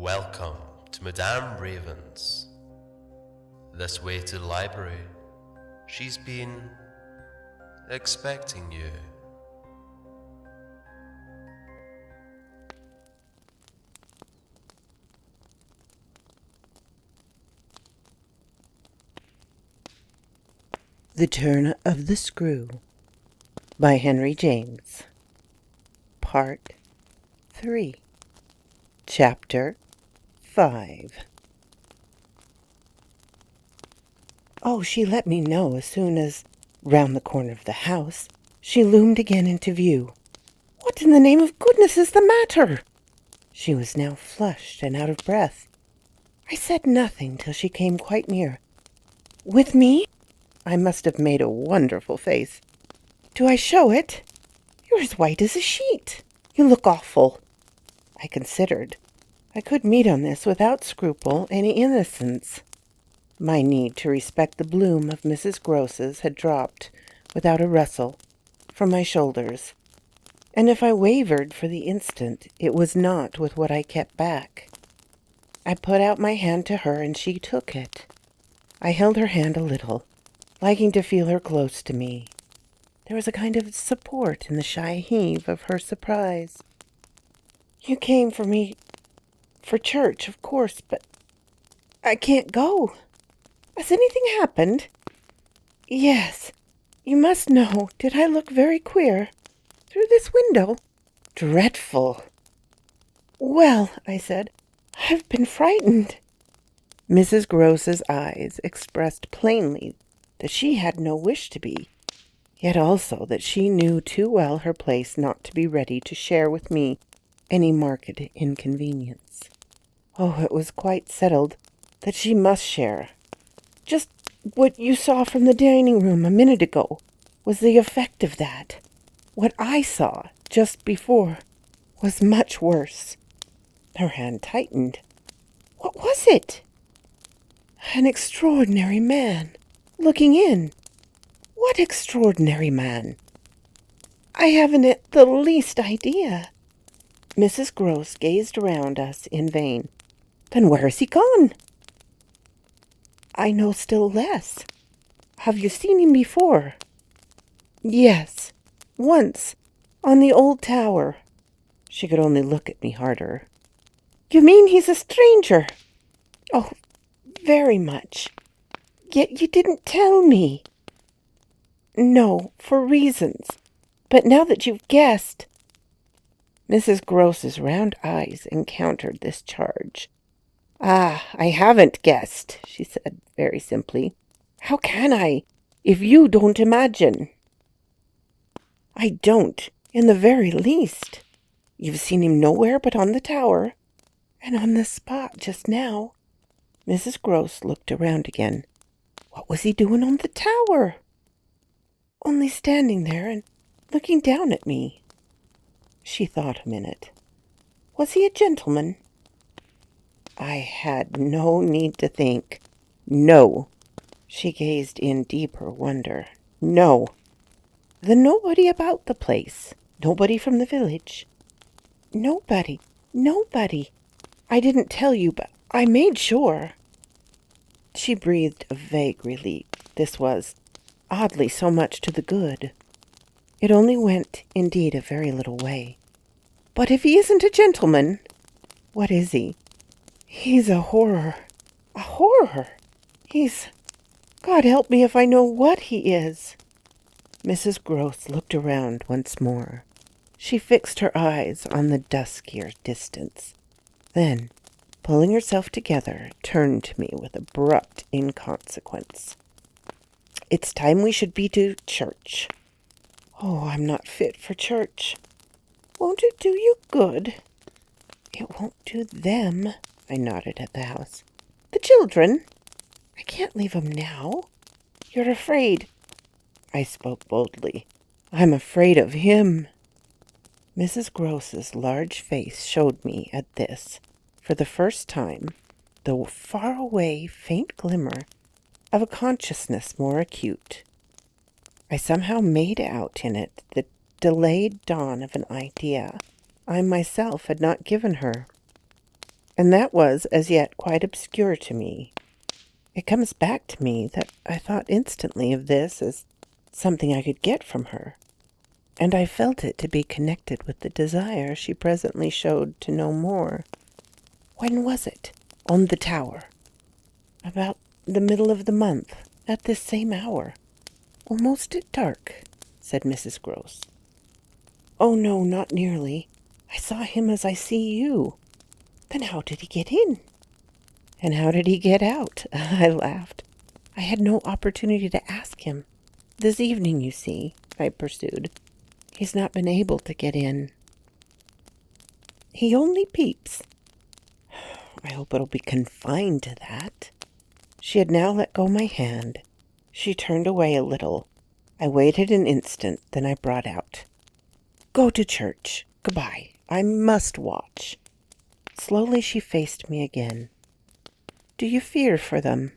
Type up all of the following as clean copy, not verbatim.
Welcome to Madame Raven's. This way to the library. She's been expecting you. The Turn of the Screw by Henry James. Part 3. Chapter 5. Oh, she let me know as soon as, round the corner of the house, she loomed again into view. What in the name of goodness is the matter? She was now flushed and out of breath. I said nothing till she came quite near. With me? I must have made a wonderful face. Do I show it? You're as white as a sheet. You look awful. I considered. I could meet on this without scruple any innocence. My need to respect the bloom of Mrs. Groce's had dropped, without a rustle, from my shoulders, and if I wavered for the instant, it was not with what I kept back. I put out my hand to her, and she took it. I held her hand a little, liking to feel her close to me. There was a kind of support in the shy heave of her surprise. You came for me for church, of course, but I can't go. Has anything happened? Yes. You must know, did I look very queer? Through this window? Dreadful. Well, I said, I've been frightened. Mrs. Groce's eyes expressed plainly that she had no wish to be, yet also that she knew too well her place not to be ready to share with me any marked inconvenience. Oh, it was quite settled that she must share. Just what you saw from the dining room a minute ago was the effect of that. What I saw just before was much worse. Her hand tightened. What was it? An extraordinary man, looking in. What extraordinary man? I haven't the least idea. Mrs. Groce gazed around us in vain. Then where has he gone? I know still less. Have you seen him before? Yes, once, on the old tower. She could only look at me harder. You mean he's a stranger? Oh, very much. Yet you didn't tell me. No, for reasons. But now that you've guessed... Mrs. Groce's round eyes encountered this charge. Ah, I haven't guessed, she said very simply. How can I, if you don't imagine? I don't, in the very least. You've seen him nowhere but on the tower, and on the spot just now. Mrs. Groce looked around again. What was he doing on the tower? Only standing there and looking down at me. She thought a minute. Was he a gentleman? I had no need to think. No. She gazed in deeper wonder. No. Then nobody about the place. Nobody from the village. Nobody. Nobody. I didn't tell you, but I made sure. She breathed a vague relief. This was, oddly, so much to the good. It only went, indeed, a very little way. But if he isn't a gentleman, what is he? He's a horror. A horror. He's... God help me if I know what he is. Mrs. Groce looked around once more. She fixed her eyes on the duskier distance. Then, pulling herself together, turned to me with abrupt inconsequence. It's time we should be to church. Oh, I'm not fit for church. Won't it do you good? It won't do them. I nodded at the house. The children? I can't leave 'em now. You're afraid. I spoke boldly. I'm afraid of him. Mrs. Groce's large face showed me at this, for the first time, the far-away, faint glimmer of a consciousness more acute. I somehow made out in it the delayed dawn of an idea I myself had not given her. and that was as yet quite obscure to me. It comes back to me that I thought instantly of this as something I could get from her, and I felt it to be connected with the desire she presently showed to know more. When was it? On the tower. About the middle of the month, at this same hour. Almost at dark, said Mrs. Gross. Oh, no, not nearly. I saw him as I see you. Then how did he get in? And how did he get out? I laughed. I had no opportunity to ask him. This evening, you see, I pursued. He's not been able to get in. He only peeps. I hope it'll be confined to that. She had now let go my hand. She turned away a little. I waited an instant, then I brought out, Go to church. Goodbye. I must watch. Slowly she faced me again. Do you fear for them?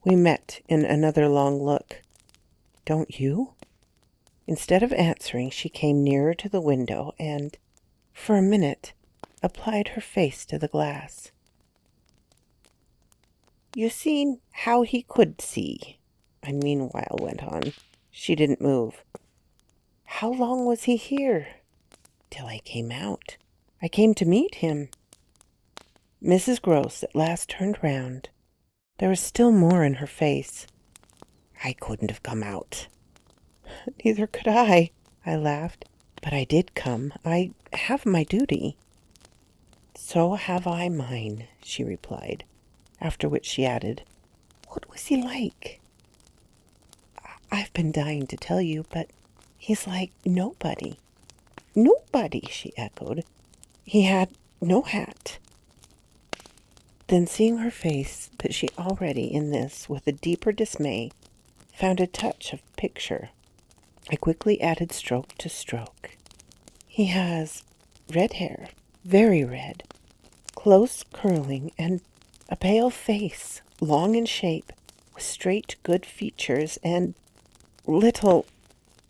We met in another long look. Don't you? Instead of answering, she came nearer to the window and, for a minute, applied her face to the glass. You seen how he could see, I meanwhile went on. She didn't move. How long was he here? Till I came out. I came to meet him. Mrs. Gross at last turned round. There was still more in her face. I couldn't have come out. Neither could I laughed. But I did come. I have my duty. So have I mine, she replied, after which she added, What was he like? I've been dying to tell you, but he's like nobody. Nobody, she echoed. He had no hat. Then seeing her face, that she already in this, with a deeper dismay, found a touch of picture, I quickly added stroke to stroke. He has red hair, very red, close curling, and a pale face, long in shape, with straight good features, and little,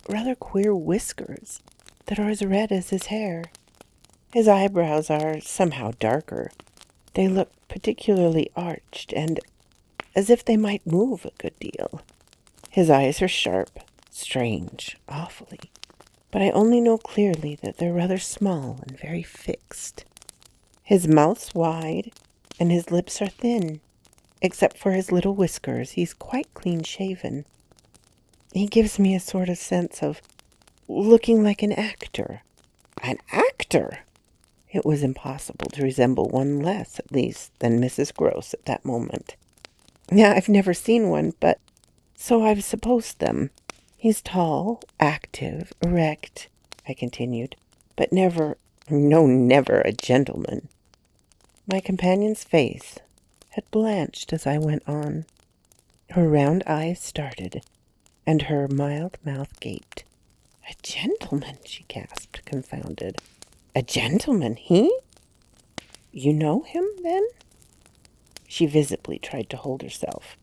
rather queer whiskers that are as red as his hair. His eyebrows are somehow darker. They look particularly arched, and as if they might move a good deal. His eyes are sharp, strange, awfully, but I only know clearly that they're rather small and very fixed. His mouth's wide, and his lips are thin. Except for his little whiskers, he's quite clean-shaven. He gives me a sort of sense of looking like an actor. An actor? It was impossible to resemble one less, at least, than Mrs. Gross at that moment. Yeah, I've never seen one, but so I've supposed them. He's tall, active, erect, I continued, but never a gentleman. My companion's face had blanched as I went on. Her round eyes started, and her mild mouth gaped. A gentleman, she gasped, confounded. A gentleman, he? You know him, then? She visibly tried to hold herself.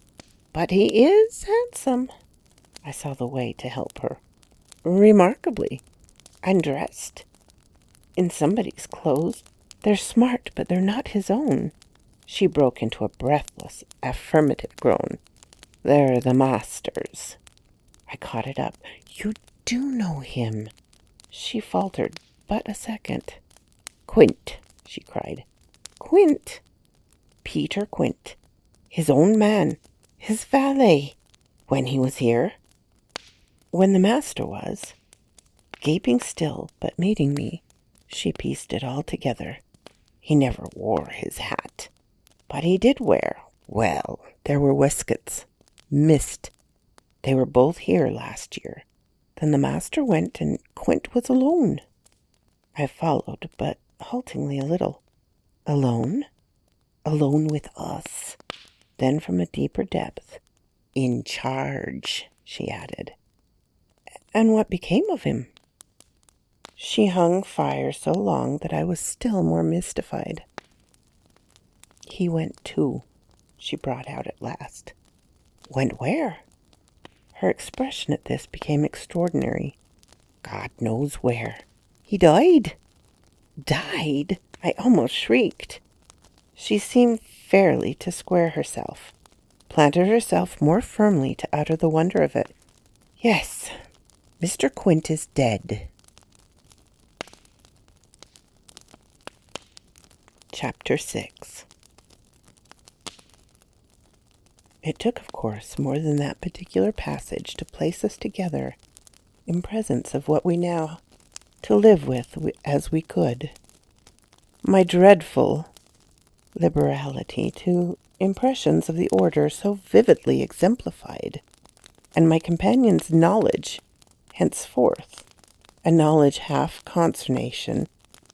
But he is handsome. I saw the way to help her. Remarkably. And dressed. In somebody's clothes. They're smart, but they're not his own. She broke into a breathless, affirmative groan. They're the master's. I caught it up. You do know him. She faltered but a second. Quint, she cried. Quint. Peter Quint. His own man. His valet. When he was here. When the master was. Gaping still, but meeting me, she pieced it all together. He never wore his hat. But he did wear, well, there were waistcoats. Mist. They were both here last year. Then the master went, and Quint was alone. I followed, but haltingly a little. Alone? Alone with us. Then from a deeper depth. In charge, she added. And what became of him? She hung fire so long that I was still more mystified. He went too, she brought out at last. Went where? Her expression at this became extraordinary. God knows where. He died. Died? I almost shrieked. She seemed fairly to square herself, planted herself more firmly to utter the wonder of it. Yes, Mr. Quint is dead. Chapter 6. It took, of course, more than that particular passage to place us together in presence of what we now to live with as we could. My dreadful liberality to impressions of the order so vividly exemplified, and my companion's knowledge henceforth, a knowledge half consternation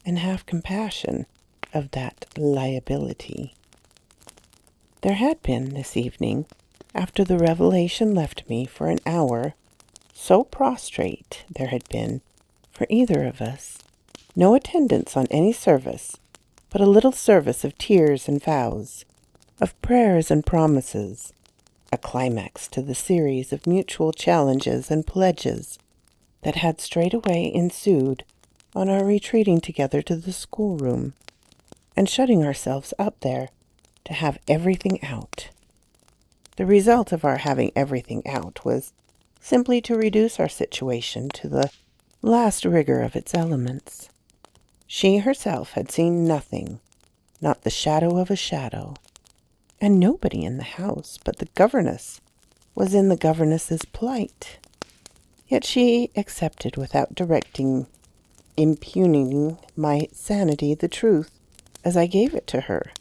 and half compassion of that liability. There had been this evening, after the revelation left me for an hour, so prostrate there had been, for either of us, no attendance on any service, but a little service of tears and vows, of prayers and promises, a climax to the series of mutual challenges and pledges that had straightway ensued on our retreating together to the schoolroom, and shutting ourselves up there to have everything out. The result of our having everything out was simply to reduce our situation to the last rigor of its elements. She herself had seen nothing, not the shadow of a shadow, and nobody in the house but the governess was in the governess's plight. Yet she accepted without impugning my sanity the truth as I gave it to her,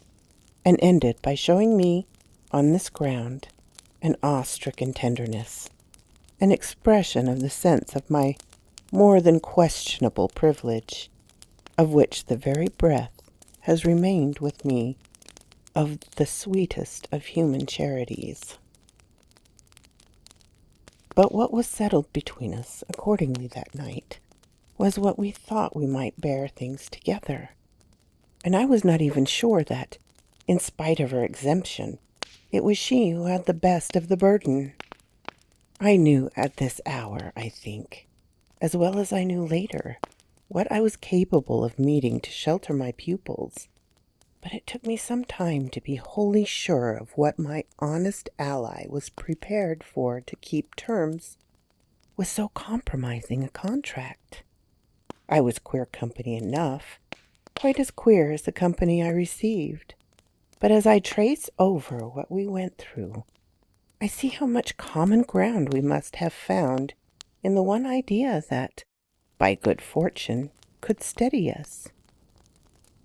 and ended by showing me, on this ground, an awe-stricken tenderness, an expression of the sense of my more than questionable privilege, of which the very breath has remained with me, of the sweetest of human charities. But what was settled between us accordingly that night was what we thought we might bear things together, and I was not even sure that, in spite of her exemption, it was she who had the best of the burden. I knew at this hour, I think, as well as I knew later, what I was capable of meeting to shelter my pupils, but it took me some time to be wholly sure of what my honest ally was prepared for to keep terms with so compromising a contract. I was queer company enough, quite as queer as the company I received. But as I trace over what we went through, I see how much common ground we must have found in the one idea that, by good fortune, could steady us.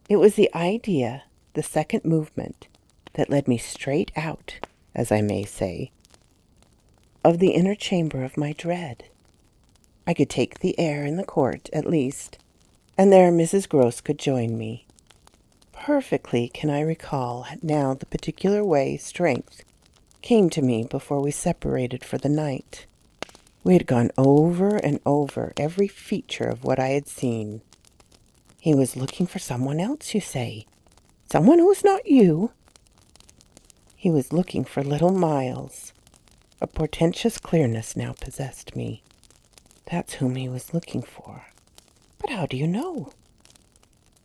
It was the idea, the second movement, that led me straight out, as I may say, of the inner chamber of my dread. I could take the air in the court, at least, and there Mrs. Gross could join me. Perfectly can I recall now the particular way strength came to me before we separated for the night. We had gone over and over every feature of what I had seen. He was looking for someone else, you say? Someone who was not you? He was looking for little Miles. A portentous clearness now possessed me. That's whom he was looking for. But how do you know?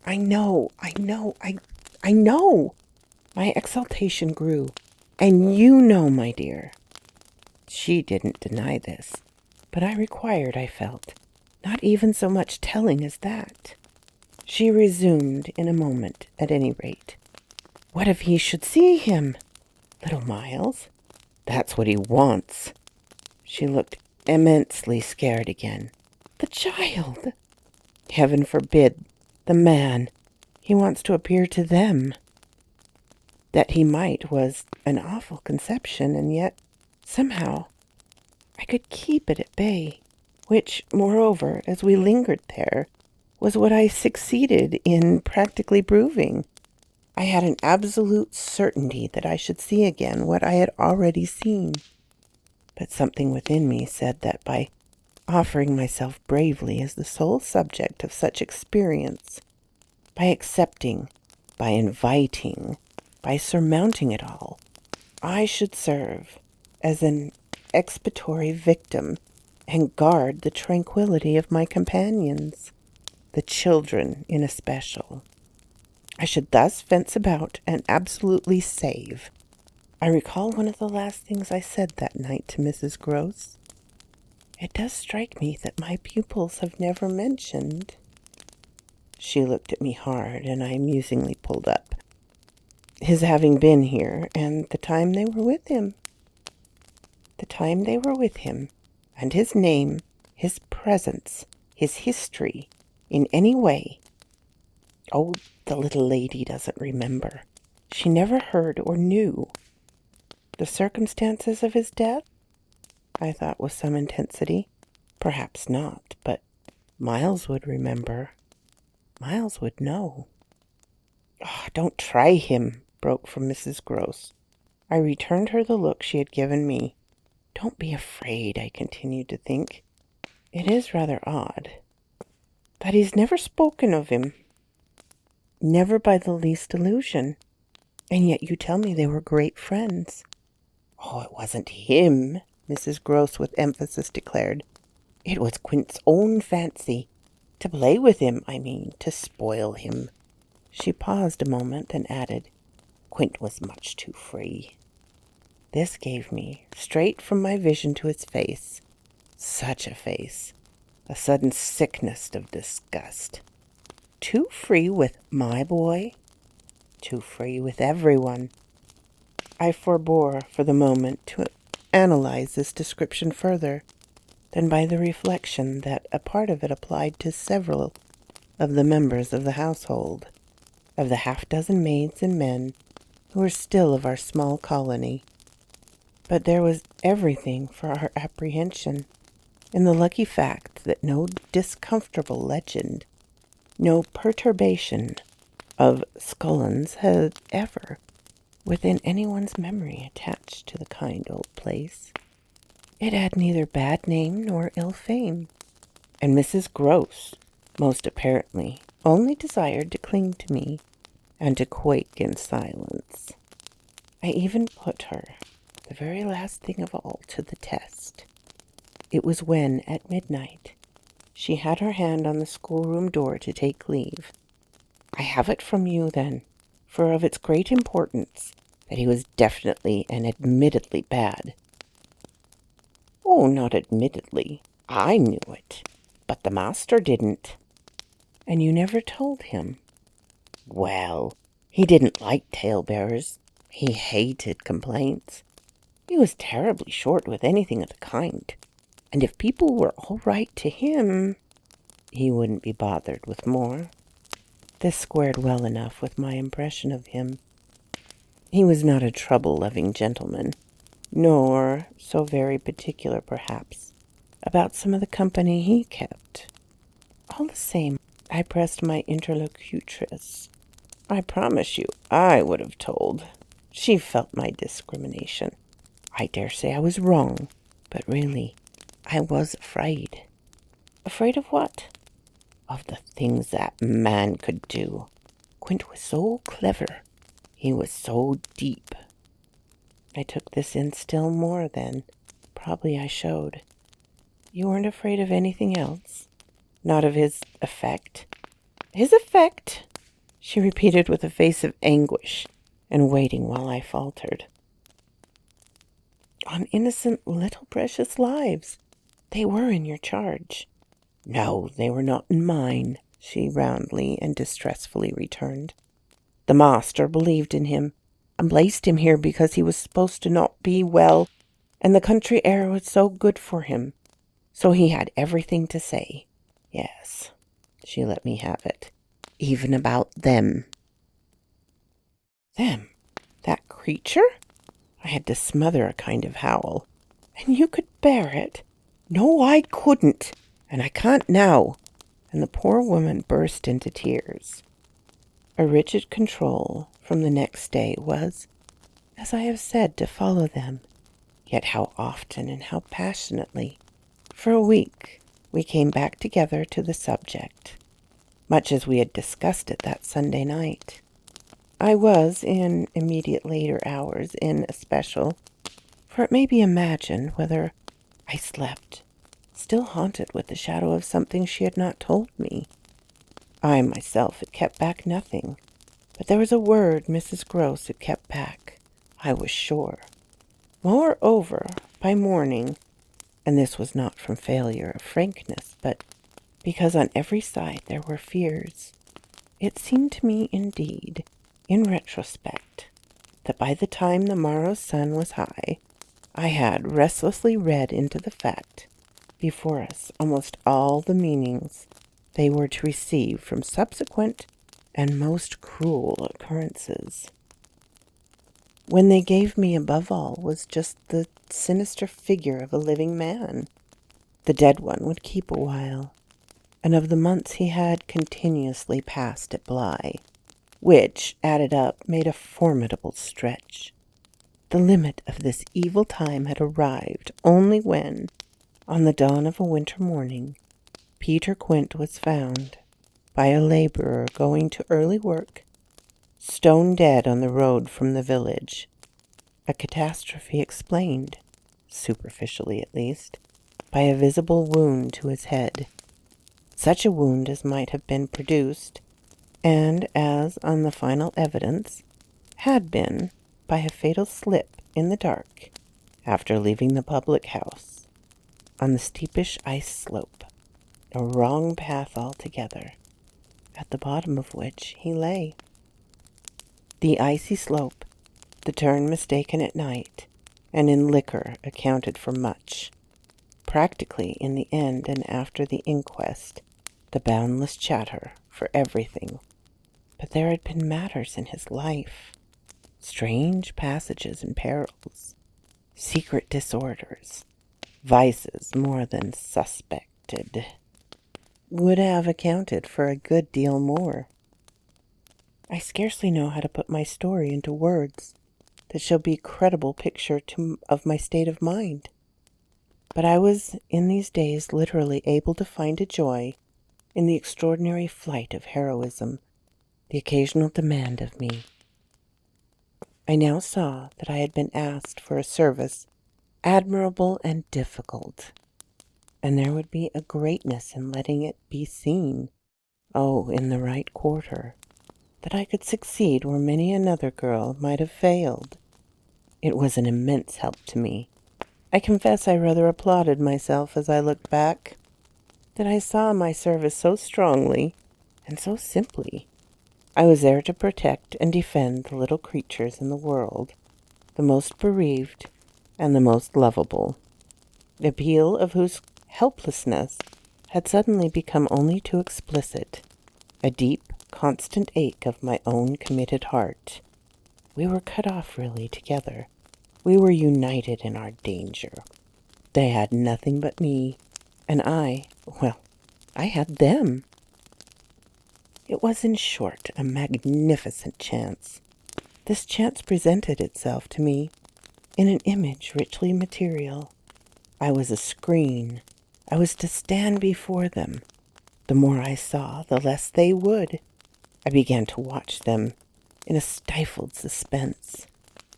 I know. My exultation grew. And you know, my dear. She didn't deny this, but I required, I felt, not even so much telling as that. She resumed in a moment, at any rate. What if he should see him? Little Miles? That's what he wants. She looked immensely scared again. The child! Heaven forbid! The man! He wants to appear to them. That he might was an awful conception, and yet, somehow, I could keep it at bay, which, moreover, as we lingered there, was what I succeeded in practically proving. I had an absolute certainty that I should see again what I had already seen. But something within me said that by offering myself bravely as the sole subject of such experience, by accepting, by inviting, by surmounting it all, I should serve as an expiatory victim and guard the tranquillity of my companions, the children in especial. I should thus fence about and absolutely save. I recall one of the last things I said that night to Mrs. Gross. It does strike me that my pupils have never mentioned. She looked at me hard, and I musingly pulled up his having been here, and the time they were with him. The time they were with him, and his name, his presence, his history, in any way. Oh, the little lady doesn't remember. She never heard or knew. The circumstances of his death? I thought with some intensity. Perhaps not, but Miles would remember. Miles would know. Oh, don't try him, broke from Mrs. Gross. I returned her the look she had given me. Don't be afraid, I continued to think. It is rather odd that he's never spoken of him. Never by the least allusion. And yet you tell me they were great friends. Oh, it wasn't him, Mrs. Gross with emphasis declared. It was Quint's own fancy. To play with him, I mean, to spoil him. She paused a moment, then added, Quint was much too free. This gave me, straight from my vision to his face, such a face, a sudden sickness of disgust. Too free with my boy? Too free with everyone. I forbore, for the moment, to analyze this description further than by the reflection that a part of it applied to several of the members of the household, of the half-dozen maids and men who were still of our small colony. But there was everything for our apprehension in the lucky fact that no discomfortable legend, no perturbation of Scullens had ever, within anyone's memory, attached to the kind old place. It had neither bad name nor ill fame, and Mrs. Gross, most apparently, only desired to cling to me and to quake in silence. I even put her, the very last thing of all, to the test. It was when, at midnight, she had her hand on the schoolroom door to take leave. I have it from you, then, for of its great importance, that he was definitely and admittedly bad. Oh, not admittedly. I knew it, but the master didn't. And you never told him? Well, he didn't like talebearers. He hated complaints. He was terribly short with anything of the kind. And if people were all right to him, he wouldn't be bothered with more. This squared well enough with my impression of him. He was not a trouble-loving gentleman, nor so very particular, perhaps, about some of the company he kept. All the same, I pressed my interlocutress. I promise you, I would have told. She felt my discrimination. I dare say I was wrong, but really, I was afraid. Afraid of what? Of the things that man could do. Quint was so clever. He was so deep. I took this in still more then. Probably I showed. You weren't afraid of anything else? Not of his effect? His effect? She repeated with a face of anguish, and waiting while I faltered. On innocent little precious lives. They were in your charge. No, they were not in mine, she roundly and distressfully returned. The master believed in him, and placed him here because he was supposed to not be well, and the country air was so good for him. So he had everything to say. Yes, she let me have it, even about them. Them? That creature? I had to smother a kind of howl. And you could bear it? No, I couldn't, and I can't now. And the poor woman burst into tears. A rigid control from the next day was, as I have said, to follow them. Yet how often and how passionately. For a week we came back together to the subject, much as we had discussed it that Sunday night. I was, in immediate later hours, in especial, for it may be imagined whether I slept, still haunted with the shadow of something she had not told me. I myself had kept back nothing. But there was a word Mrs. Gross had kept back, I was sure. Moreover, by morning, and this was not from failure of frankness, but because on every side there were fears, it seemed to me indeed, in retrospect, that by the time the morrow's sun was high, I had restlessly read into the fact before us almost all the meanings they were to receive from subsequent and most cruel occurrences. When they gave me above all was just the sinister figure of a living man. The dead one would keep a while, and of the months he had continuously passed at Bly, which, added up, made a formidable stretch. The limit of this evil time had arrived only when, on the dawn of a winter morning, Peter Quint was found, by a labourer going to early work, stone dead on the road from the village. A catastrophe explained, superficially at least, by a visible wound to his head. Such a wound as might have been produced, and as, on the final evidence, had been, by a fatal slip in the dark, after leaving the public house, on the steepish ice slope, a wrong path altogether, at the bottom of which he lay. The icy slope, the turn mistaken at night, and in liquor accounted for much. Practically, in the end and after the inquest, the boundless chatter for everything. But there had been matters in his life, strange passages and perils, secret disorders, vices more than suspected, would have accounted for a good deal more. I scarcely know how to put my story into words that shall be a credible picture of my state of mind. But I was in these days literally able to find a joy in the extraordinary flight of heroism, the occasional demand of me. I now saw that I had been asked for a service admirable and difficult, and there would be a greatness in letting it be seen, in the right quarter, that I could succeed where many another girl might have failed. It was an immense help to me. I confess I rather applauded myself as I looked back, that I saw my service so strongly and so simply. I was there to protect and defend the little creatures in the world, the most bereaved and the most lovable, the appeal of whose helplessness had suddenly become only too explicit, a deep, constant ache of my own committed heart. We were cut off really together. We were united in our danger. They had nothing but me, and I had them. It was, in short, a magnificent chance. This chance presented itself to me in an image richly material. I was a screen. I was to stand before them. The more I saw, the less they would. I began to watch them in a stifled suspense,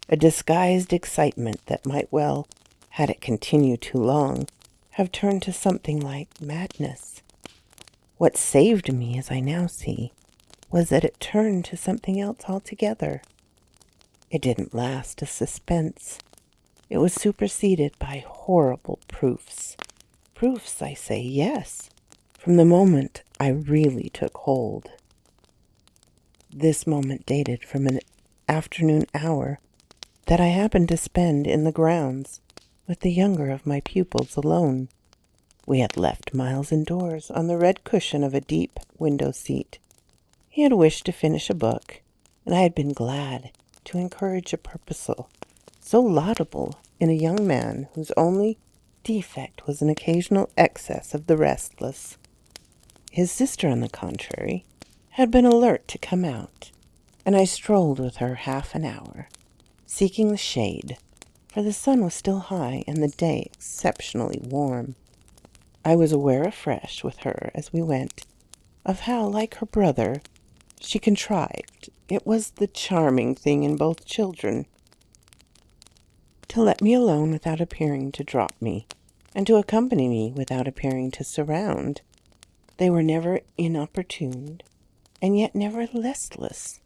a disguised excitement that might well, had it continued too long, have turned to something like madness. What saved me, as I now see, was that it turned to something else altogether. It didn't last as suspense. It was superseded by horrible proofs. Proofs, I say, yes, from the moment I really took hold. This moment dated from an afternoon hour that I happened to spend in the grounds with the younger of my pupils alone. We had left Miles indoors on the red cushion of a deep window seat. He had wished to finish a book, and I had been glad to encourage a purpose so laudable in a young man whose only defect was an occasional excess of the restless. His sister, on the contrary, had been alert to come out, and I strolled with her half an hour, seeking the shade, for the sun was still high and the day exceptionally warm. I was aware afresh with her as we went of how, like her brother, she contrived, it was the charming thing in both children, to let me alone without appearing to drop me, and to accompany me without appearing to surround. They were never inopportune, and yet never listless.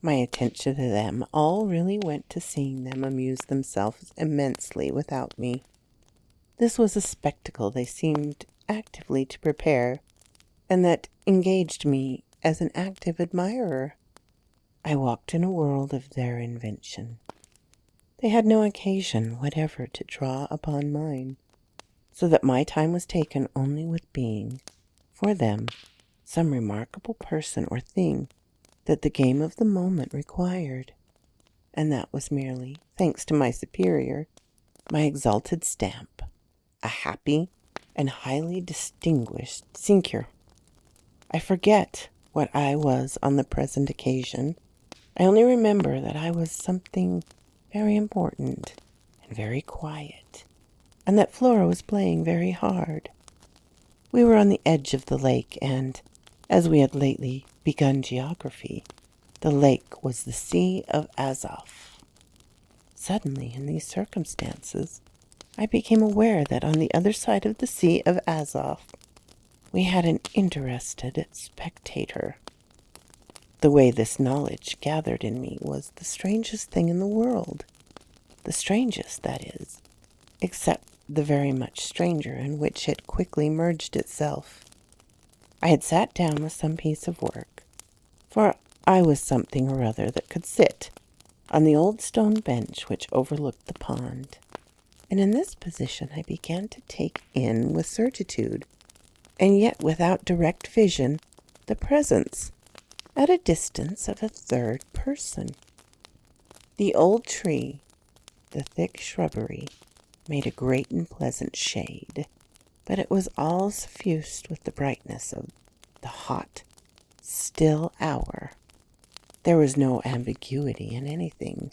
My attention to them all really went to seeing them amuse themselves immensely without me. This was a spectacle they seemed actively to prepare, and that engaged me as an active admirer. I walked in a world of their invention. They had no occasion whatever to draw upon mine, so that my time was taken only with being, for them, some remarkable person or thing that the game of the moment required, and that was merely, thanks to my superior, my exalted stamp, a happy and highly distinguished sinecure. I forget what I was on the present occasion. I only remember that I was something very important and very quiet, and that Flora was playing very hard. We were on the edge of the lake, and, as we had lately begun geography, the lake was the Sea of Azov. Suddenly, in these circumstances, I became aware that on the other side of the Sea of Azov, we had an interested spectator. The way this knowledge gathered in me was the strangest thing in the world. The strangest, that is, except the very much stranger in which it quickly merged itself. I had sat down with some piece of work, for I was something or other that could sit on the old stone bench which overlooked the pond, and in this position I began to take in with certitude, and yet without direct vision, the presence, at a distance, of a third person. The old tree, the thick shrubbery, made a great and pleasant shade, but it was all suffused with the brightness of the hot, still hour. There was no ambiguity in anything,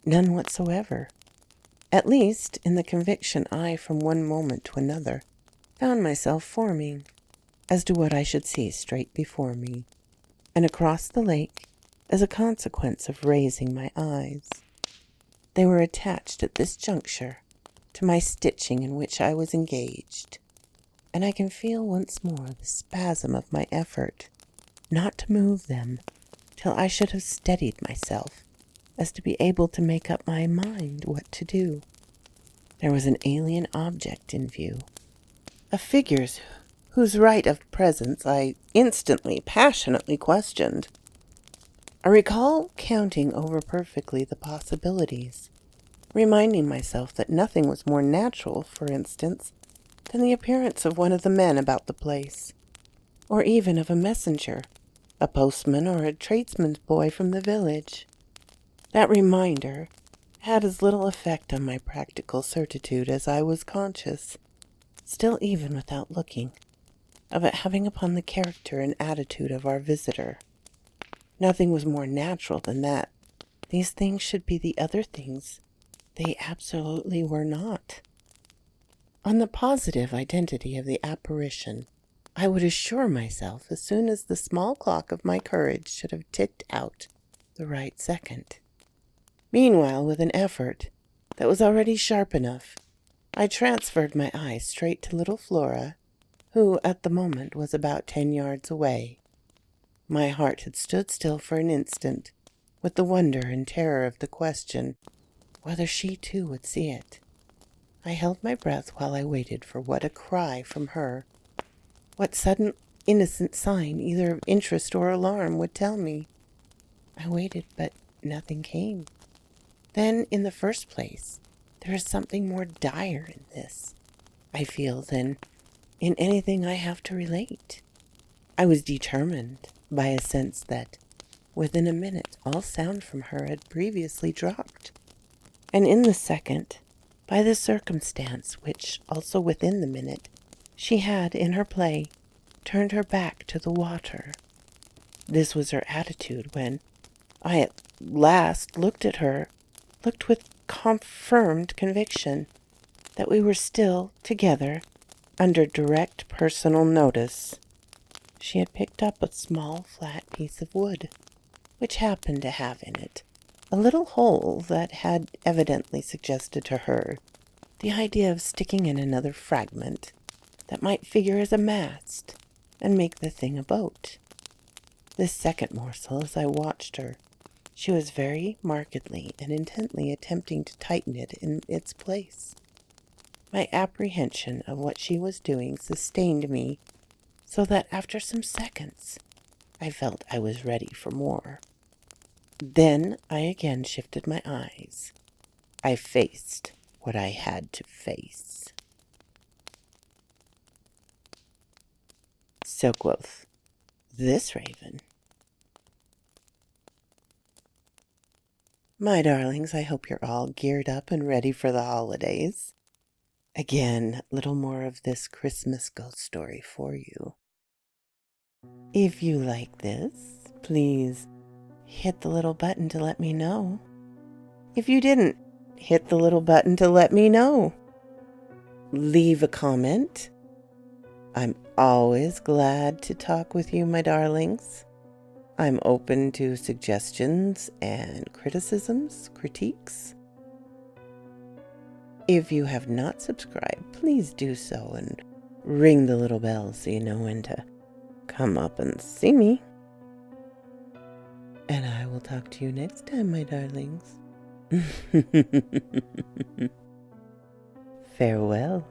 none whatsoever, at least in the conviction I from one moment to another found myself forming as to what I should see straight before me, and across the lake, as a consequence of raising my eyes. They were attached at this juncture to my stitching in which I was engaged, and I can feel once more the spasm of my effort not to move them till I should have steadied myself as to be able to make up my mind what to do. There was an alien object in view, a figure whose right of presence I instantly, passionately questioned. I recall counting over perfectly the possibilities, reminding myself that nothing was more natural, for instance, than the appearance of one of the men about the place, or even of a messenger, a postman or a tradesman's boy from the village. That reminder had as little effect on my practical certitude as I was conscious, still even without looking, of it having upon the character and attitude of our visitor. Nothing was more natural than that these things should be the other things they absolutely were not. On the positive identity of the apparition, I would assure myself as soon as the small clock of my courage should have ticked out the right second. Meanwhile, with an effort that was already sharp enough, I transferred my eyes straight to little Flora, who at the moment was about 10 yards away. My heart had stood still for an instant, with the wonder and terror of the question whether she too would see it. I held my breath while I waited for what a cry from her, what sudden innocent sign, either of interest or alarm, would tell me. I waited, but nothing came. Then, in the first place, there is something more dire in this, I feel, than in anything I have to relate. I was determined, by a sense that, within a minute, all sound from her had previously dropped, and in the second, by the circumstance which, also within the minute, she had, in her play, turned her back to the water. This was her attitude when I at last looked at her, looked with confirmed conviction that we were still together under direct personal notice. She had picked up a small flat piece of wood, which happened to have in it a little hole that had evidently suggested to her the idea of sticking in another fragment that might figure as a mast and make the thing a boat. This second morsel, as I watched her, She was very markedly and intently attempting to tighten it in its place. My apprehension of what she was doing sustained me, so that after some seconds, I felt I was ready for more. Then I again shifted my eyes. I faced what I had to face. So quoth this raven. My darlings, I hope you're all geared up and ready for the holidays. Again, a little more of this Christmas ghost story for you. If you like this, please hit the little button to let me know. If you didn't, hit the little button to let me know. Leave a comment. I'm always glad to talk with you, my darlings. I'm open to suggestions and criticisms, critiques. If you have not subscribed, please do so and ring the little bell so you know when to come up and see me. And I will talk to you next time, my darlings. Farewell.